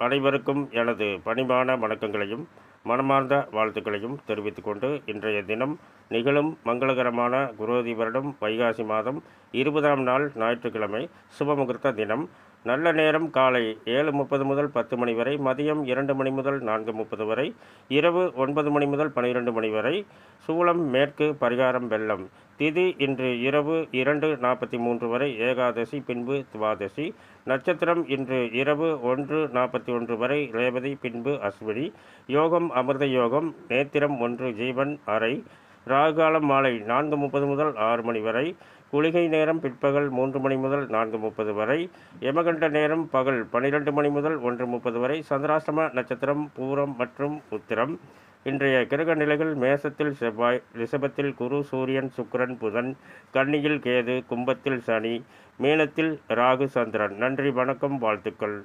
அனைவருக்கும் எனது பணிவான வணக்கங்களையும் மனமார்ந்த வாழ்த்துக்களையும் தெரிவித்துக் கொண்டு இன்றைய தினம் நிகழும் மங்களகரமான குரோதி வருடம் வைகாசி மாதம் 20ஆம் நாள் ஞாயிற்றுக்கிழமை சுபமுகூர்த்த தினம். நல்ல நேரம் காலை 7:30 முதல் 10 மணி வரை, மதியம் 2 மணி முதல் 4:30 வரை, இரவு 9 மணி முதல் 12 மணி வரை. சூலம் மேற்கு, பரிகாரம் வெள்ளம். திதி இன்று இரவு 2:43 வரை ஏகாதசி, பின்பு துவாதசி. நட்சத்திரம் இன்று இரவு 1:41 வரை ரேவதி, பின்பு அஸ்வினி. யோகம் அமிர்த யோகம். நேத்திரம் 1 ஜீவன் அறை. ராகுகாலம் மாலை 4:30 முதல் 6 மணி வரை. குளிகை நேரம் பிற்பகல் 3 மணி முதல் 4:30 வரை. யமகண்ட நேரம் பகல் 12 மணி முதல் 1:30 வரை. சந்திராஷ்டம நட்சத்திரம் பூரம் மற்றும் உத்திரம். இன்றைய கிரக நிலைகள்: மேசத்தில் செவ்வாய், ரிஷபத்தில் குரு, சூரியன், சுக்கிரன், புதன், கன்னியில் கேது, கும்பத்தில் சனி, மீனத்தில் ராகு, சந்திரன். நன்றி, வணக்கம், வாழ்த்துக்கள்.